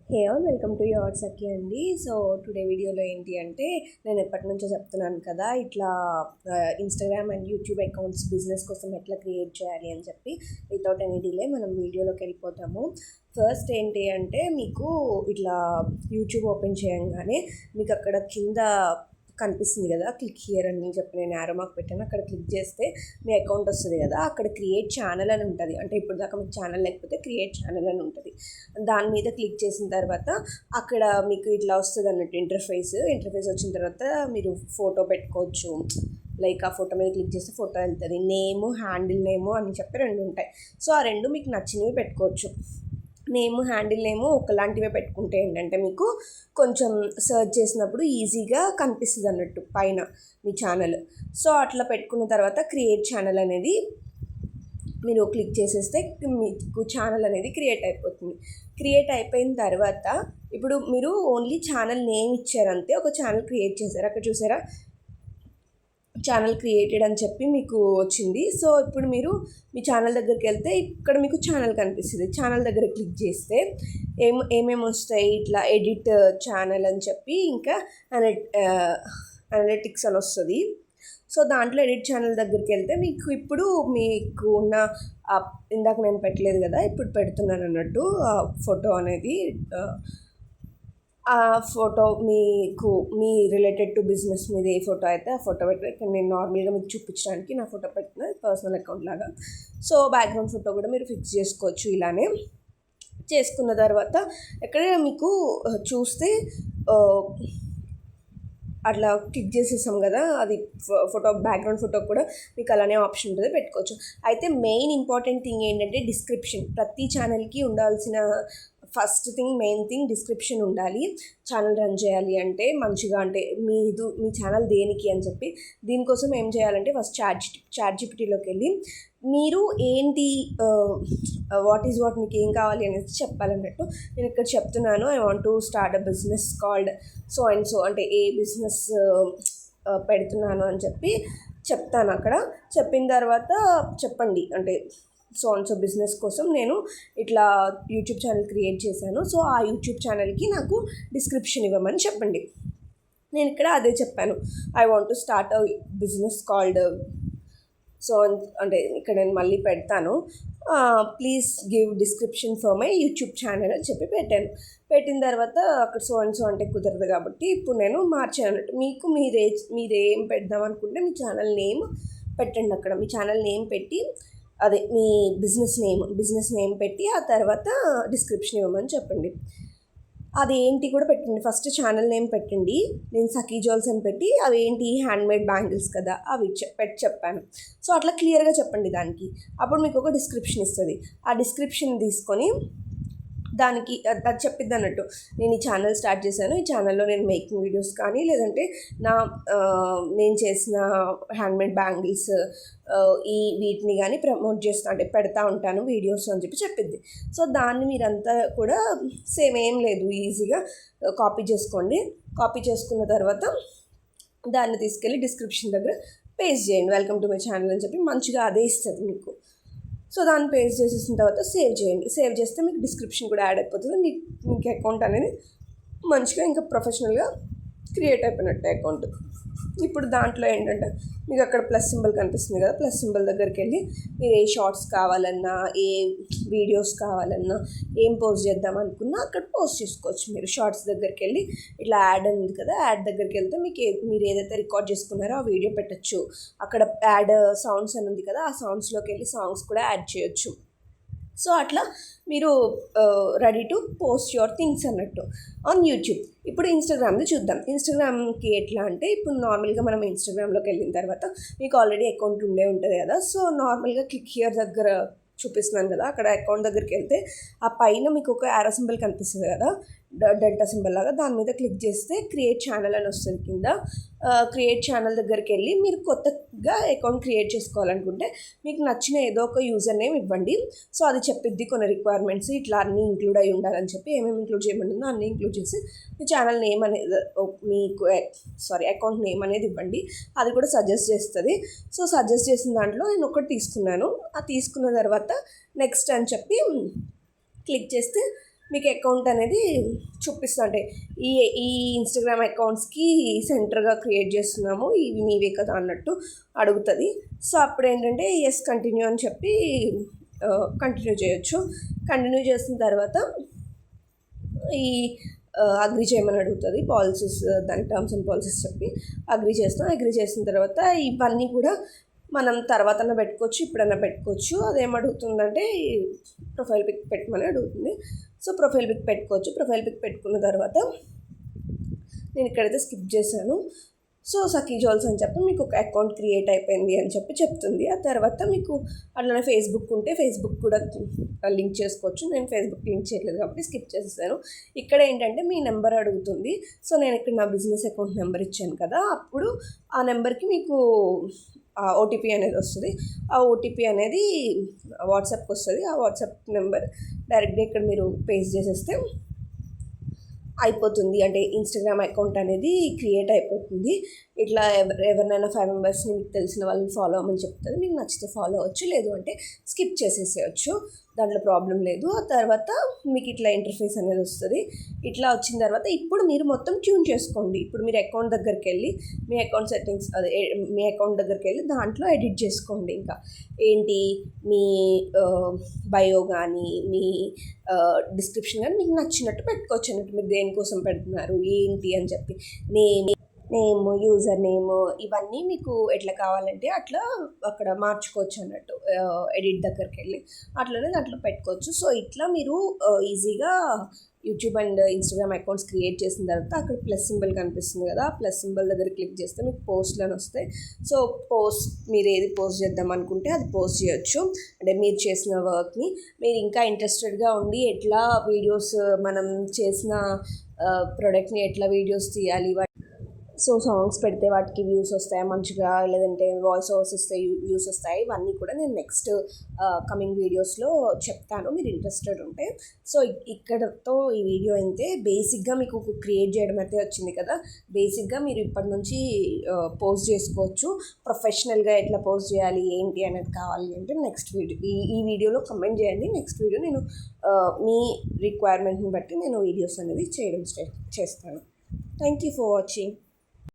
Hey all welcome to your Sakhi అండి. So today వీడియోలో ఏంటి అంటే, నేను ఎప్పటి నుంచో చెప్తున్నాను కదా, ఇట్లా Instagram and YouTube accounts business కోసం ఎట్లా క్రియేట్ చేయాలి అని చెప్పి. వితౌట్ ఎనీ డిలే మనం వీడియోలోకి వెళ్ళిపోతాము. ఫస్ట్ ఏంటి అంటే, మీకు ఇట్లా యూట్యూబ్ ఓపెన్ చేయగానే మీకు అక్కడ కింద కనిపిస్తుంది కదా, క్లిక్ హియర్ అని చెప్పి నేను యారో మార్క్ పెట్టాను. అక్కడ క్లిక్ చేస్తే మీ అకౌంట్ వస్తుంది కదా, అక్కడ క్రియేట్ ఛానల్ అని ఉంటుంది. అంటే ఇప్పుడు దాకా మీకు ఛానల్ లేకపోతే క్రియేట్ ఛానల్ అని ఉంటుంది. దాని మీద క్లిక్ చేసిన తర్వాత అక్కడ మీకు ఇట్లా వస్తుంది అన్నట్టు ఇంటర్ఫేస్ వచ్చిన తర్వాత మీరు ఫోటో పెట్టుకోవచ్చు. లైక్ ఆ ఫోటో మీద క్లిక్ చేస్తే ఫోటో వెళ్తుంది. నేము, హ్యాండిల్ నేము అని చెప్పి రెండు ఉంటాయి. సో ఆ రెండు మీకు నచ్చినవి పెట్టుకోవచ్చు. నేము, హ్యాండిల్ నేము ఒకలాంటివే పెట్టుకుంటే ఏంటంటే మీకు కొంచెం సెర్చ్ చేసినప్పుడు ఈజీగా కనిపిస్తుంది అన్నట్టు పైన మీ ఛానల్. సో అట్లా పెట్టుకున్న తర్వాత క్రియేట్ ఛానల్ అనేది మీరు క్లిక్ చేసేస్తే మీకు ఛానల్ అనేది క్రియేట్ అయిపోతుంది. క్రియేట్ అయిపోయిన తర్వాత ఇప్పుడు మీరు ఓన్లీ ఛానల్ నేమ్ ఇచ్చారంతే, ఒక ఛానల్ క్రియేట్ చేశారు. అక్కడ చూసారా, ఛానల్ క్రియేటెడ్ అని చెప్పి మీకు వచ్చింది. సో ఇప్పుడు మీరు మీ ఛానల్ దగ్గరికి వెళ్తే ఇక్కడ మీకు ఛానల్ కనిపిస్తుంది. ఛానల్ దగ్గర క్లిక్ చేస్తే ఏమేమి వస్తాయి, ఇట్లా ఎడిట్ ఛానల్ అని చెప్పి, ఇంకా అనలిటిక్స్ అని వస్తుంది. సో దాంట్లో ఎడిట్ ఛానల్ దగ్గరికి వెళ్తే మీకు ఉన్న ఇందాక నేను పెట్టలేదు కదా, ఇప్పుడు పెడుతున్నాను అన్నట్టు ఫోటో అనేది. ఆ photo me related to business మీద ఏ ఫోటో అయితే ఆ ఫోటో పెట్టి, ఇక్కడ నేను నార్మల్గా మీకు చూపించడానికి నా ఫోటో పెట్టిన పర్సనల్ అకౌంట్ లాగా. సో బ్యాక్గ్రౌండ్ ఫోటో కూడా మీరు ఫిక్స్ చేసుకోవచ్చు. ఇలానే చేసుకున్న తర్వాత ఎక్కడ మీకు చూస్తే అట్లా క్లిక్ చేసేసాం కదా, అది ఫోటో బ్యాక్గ్రౌండ్ ఫోటో కూడా మీకు అలానే ఆప్షన్ ఉంటుంది, పెట్టుకోవచ్చు. అయితే మెయిన్ ఇంపార్టెంట్ థింగ్ ఏంటంటే డిస్క్రిప్షన్. ప్రతి ఛానల్కి ఉండాల్సిన first thing, main thing description ఉండాలి. ఛానల్ రన్ చేయాలి అంటే మంచిగా, అంటే మీ ఛానల్ దేనికి అని చెప్పి. దీనికోసం ఏం చేయాలంటే ఫస్ట్ చాట్ జీపీటీలోకి వెళ్ళి మీరు ఏంటి వాట్ మీకు ఏం కావాలి అనేది చెప్పాలన్నట్టు. నేను ఇక్కడ చెప్తున్నాను, I want to start a business called so and so, అంటే ఏ బిజినెస్ పెడుతున్నాను అని చెప్పి చెప్తాను. అక్కడ చెప్పిన తర్వాత చెప్పండి, అంటే సో అండ్ సో బిజినెస్ కోసం నేను ఇట్లా యూట్యూబ్ ఛానల్ క్రియేట్ చేశాను, సో ఆ యూట్యూబ్ ఛానల్కి నాకు డిస్క్రిప్షన్ ఇవ్వమని చెప్పండి. నేను ఇక్కడ అదే చెప్పాను, I want to start a business called so, అంటే ఇక్కడ నేను మళ్ళీ పెడతాను, please give description for my YouTube channel అని చెప్పి పెట్టాను. పెట్టిన తర్వాత అక్కడ సో అండ్ సో అంటే కుదరదు కాబట్టి ఇప్పుడు నేను మార్చాను అన్నట్టు. మీరేం పెడదాం అనుకుంటే మీ ఛానల్ నేమ్ పెట్టండి. అక్కడ మీ ఛానల్ నేమ్ పెట్టి, అదే మీ బిజినెస్ నేమ్ పెట్టి ఆ తర్వాత డిస్క్రిప్షన్ ఇవ్వమని చెప్పండి. అది ఏంటి కూడా పెట్టండి. ఫస్ట్ ఛానల్ నేమ్ పెట్టండి. నేను సఖీ జ్యువెల్స్ అని పెట్టి, అవి ఏంటి హ్యాండ్మేడ్ బ్యాంగిల్స్ కదా అవి చెప్పాను. సో అట్లా క్లియర్గా చెప్పండి దానికి. అప్పుడు మీకు ఒక డిస్క్రిప్షన్ ఇస్తుంది. ఆ డిస్క్రిప్షన్ తీసుకొని దానికి అది చెప్పిద్ది అన్నట్టు, నేను ఈ ఛానల్ స్టార్ట్ చేశాను, ఈ ఛానల్లో నేను మేకింగ్ వీడియోస్ కానీ లేదంటే నేను చేసిన హ్యాండ్మేడ్ బ్యాంగిల్స్ వీటిని కానీ ప్రమోట్ చేస్తా, అంటే పెడతా ఉంటాను వీడియోస్ అని చెప్పి చెప్పిద్ది. సో దాన్ని మీరంతా కూడా సేమ్ ఏం లేదు, ఈజీగా కాపీ చేసుకోండి. కాపీ చేసుకున్న తర్వాత దాన్ని తీసుకెళ్ళి డిస్క్రిప్షన్ దగ్గర పేస్ట్ చేయండి, వెల్కమ్ టు మై ఛానల్ అని చెప్పి. మంచిగా అదే ఇస్తుంది మీకు. సో దాన్ని పేస్ట్ చేసేసిన తర్వాత సేవ్ చేయండి. సేవ్ చేస్తే మీకు డిస్క్రిప్షన్ కూడా యాడ్ అయిపోతుంది. మీకు అకౌంట్ అనేది మంచిగా ఇంకా ప్రొఫెషనల్గా క్రియేట్ అయిపోయినట్టు అకౌంట్. ఇప్పుడు దాంట్లో ఏంటంటే మీకు అక్కడ ప్లస్ సింబల్ కనిపిస్తుంది కదా, ప్లస్ సింబల్ దగ్గరికి వెళ్ళి మీరు ఏ షార్ట్స్ కావాలన్నా, ఏ వీడియోస్ కావాలన్నా, ఏం పోస్ట్ చేద్దాం అనుకున్నా అక్కడ పోస్ట్ చేసుకోవచ్చు. మీరు షార్ట్స్ దగ్గరికి వెళ్ళి ఇట్లా యాడ్ ఉంది కదా, యాడ్ దగ్గరికి వెళ్తే మీరు ఏదైతే రికార్డ్ చేసుకున్నారో ఆ వీడియో పెట్టచ్చు. అక్కడ యాడ్ సౌండ్స్ అని ఉంది కదా, ఆ సౌండ్స్లోకి వెళ్ళి సాంగ్స్ కూడా యాడ్ చేయొచ్చు. సో అట్లా మీరు ready to post your things అన్నట్టు ఆన్ యూట్యూబ్. ఇప్పుడు ఇన్స్టాగ్రామ్ది చూద్దాం. ఇన్స్టాగ్రామ్కి ఎట్లా అంటే, ఇప్పుడు నార్మల్గా మనం ఇన్స్టాగ్రామ్లోకి వెళ్ళిన తర్వాత మీకు ఆల్రెడీ అకౌంట్ ఉంటుంది కదా, సో నార్మల్గా క్లిక్ హియర్ దగ్గర చూపిస్తున్నాను కదా, అక్కడ అకౌంట్ దగ్గరికి వెళ్తే ఆ పైన మీకు ఒక యారో సింబల్ కనిపిస్తుంది కదా, డెల్టా సింబల్ లాగా, దాని మీద క్లిక్ చేస్తే క్రియేట్ ఛానల్ అని వస్తుంది కింద. క్రియేట్ ఛానల్ దగ్గరికి వెళ్ళి మీరు కొత్తగా అకౌంట్ క్రియేట్ చేసుకోవాలనుకుంటే మీకు నచ్చిన ఏదో ఒక యూజర్ నేమ్ ఇవ్వండి. సో అది చెప్పిద్ది కొన్ని రిక్వైర్మెంట్స్, ఇట్లా అన్నీ ఇంక్లూడ్ అయి ఉండాలని చెప్పి. ఏమేమి ఇంక్లూడ్ చేయమంటుందో అన్నీ ఇంక్లూడ్ చేసి మీ ఛానల్ నేమ్ అనేది అకౌంట్ నేమ్ అనేది ఇవ్వండి. అది కూడా సజెస్ట్ చేస్తుంది. సో సజెస్ట్ చేసిన దాంట్లో నేను ఒకటి తీసుకున్నాను. ఆ తీసుకున్న తర్వాత నెక్స్ట్ అని చెప్పి క్లిక్ చేస్తే మీకు అకౌంట్ అనేది చూపిస్తా, అంటే ఈ ఈ ఇన్స్టాగ్రామ్ అకౌంట్స్కి సెంటర్గా క్రియేట్ చేస్తున్నాము, ఇవి మీవే కదా అన్నట్టు అడుగుతుంది. సో అప్పుడు ఏంటంటే ఎస్ కంటిన్యూ అని చెప్పి కంటిన్యూ చేయొచ్చు. కంటిన్యూ చేసిన తర్వాత ఈ అగ్రి చేయమని అడుగుతుంది, పాలసీస్ దాని టర్మ్స్ అండ్ పాలసీస్ చెప్పి అగ్రి చేస్తాం. అగ్రి చేసిన తర్వాత ఇవన్నీ కూడా మనం తర్వాతన్నా పెట్టుకోవచ్చు, ఇప్పుడన్నా పెట్టుకోవచ్చు. అదేమడుగుతుందంటే ప్రొఫైల్ పిక్ పెట్టమని అడుగుతుంది. సో ప్రొఫైల్ పిక్ పెట్టుకోవచ్చు. ప్రొఫైల్ పిక్ పెట్టుకున్న తర్వాత నేను ఇక్కడైతే స్కిప్ చేశాను. సో సఖీ జోల్స్ అని చెప్పి మీకు ఒక అకౌంట్ క్రియేట్ అయిపోయింది అని చెప్పి చెప్తుంది. ఆ తర్వాత మీకు అట్లనే ఫేస్బుక్ ఉంటే ఫేస్బుక్ కూడా లింక్ చేసుకోవచ్చు. నేను ఫేస్బుక్ లింక్ చేయలేదు కాబట్టి స్కిప్ చేసేసాను. ఇక్కడ ఏంటంటే మీ నెంబర్ అడుగుతుంది. సో నేను ఇక్కడ నా బిజినెస్ అకౌంట్ నెంబర్ ఇచ్చాను కదా, అప్పుడు ఆ నెంబర్కి మీకు ఓటీపీ అనేది వస్తుంది. ఆ ఓటీపీ అనేది వాట్సాప్కి వస్తుంది. ఆ వాట్సాప్ నెంబర్ డైరెక్ట్గా ఇక్కడ మీరు పేస్ట్ చేసేస్తే అయిపోతుంది. అంటే ఇన్స్టాగ్రామ్ అకౌంట్ అనేది క్రియేట్ అయిపోతుంది. ఇట్లా ఎవరినైనా 5 మెంబర్స్ని మీకు తెలిసిన వాళ్ళని ఫాలో అవ్వమని చెప్తుంది. మీకు నచ్చితే ఫాలో అవ్వచ్చు, లేదు అంటే స్కిప్ చేసేసేయచ్చు, దాంట్లో ప్రాబ్లం లేదు. ఆ తర్వాత మీకు ఇట్లా ఇంటర్ఫేస్ అనేది వస్తుంది. ఇట్లా వచ్చిన తర్వాత ఇప్పుడు మీరు మొత్తం ట్యూన్ చేసుకోండి. ఇప్పుడు మీరు అకౌంట్ దగ్గరికి వెళ్ళి మీ అకౌంట్ సెట్టింగ్స్ మీ అకౌంట్ దగ్గరికి వెళ్ళి దాంట్లో ఎడిట్ చేసుకోండి. ఇంకా ఏంటి మీ బయో కానీ మీ డిస్క్రిప్షన్ కానీ మీకు నచ్చినట్టు పెట్టుకోవచ్చు అన్నట్టు. మీరు దేనికోసం పెడుతున్నారు ఏంటి అని చెప్పి నేమ్, యూజర్ నేమ్, ఇవన్నీ మీకు ఎట్లా కావాలంటే అట్లా అక్కడ మార్చుకోవచ్చు అన్నట్టు. ఎడిట్ దగ్గరికి వెళ్ళి అట్లనే దాంట్లో పెట్టుకోవచ్చు. సో ఇట్లా మీరు ఈజీగా YouTube and Instagram accounts create చేసిన తర్వాత అక్కడ ప్లస్ సింబల్ కనిపిస్తుంది కదా, ఆ ప్లస్ సింబల్ దగ్గర క్లిక్ చేస్తే మీకు పోస్ట్లు అని వస్తాయి. సో పోస్ట్ మీరు ఏది పోస్ట్ చేద్దాం అనుకుంటే అది పోస్ట్ చేయొచ్చు. అంటే మీరు చేసిన వర్క్ని మీరు ఇంకా ఇంట్రెస్టెడ్గా ఉండి ఎట్లా వీడియోస్ మనం చేసిన ప్రోడక్ట్ని ఎట్లా వీడియోస్ తీయాలి, సో సాంగ్స్ పెడితే వాటికి వ్యూస్ వస్తాయి మంచిగా, లేదంటే వాయిస్ ఓవర్స్ వస్తాయి వ్యూస్ వస్తాయి, ఇవన్నీ కూడా నేను నెక్స్ట్ కమింగ్ వీడియోస్లో చెప్తాను మీరు ఇంట్రెస్టెడ్ ఉంటే. సో ఇక్కడతో ఈ వీడియో అయితే బేసిక్గా మీకు క్రియేట్ చేయడం అయితే వచ్చింది కదా. బేసిక్గా మీరు ఇప్పటి నుంచి పోస్ట్ చేసుకోవచ్చు. ప్రొఫెషనల్గా ఎట్లా పోస్ట్ చేయాలి ఏంటి అనేది కావాలి అంటే నెక్స్ట్ వీడియో ఈ వీడియోలో కమెంట్ చేయండి. నెక్స్ట్ వీడియో నేను మీ రిక్వైర్మెంట్ని బట్టి నేను వీడియోస్ అనేది చేయడం చేస్తాను. Thank you for watching.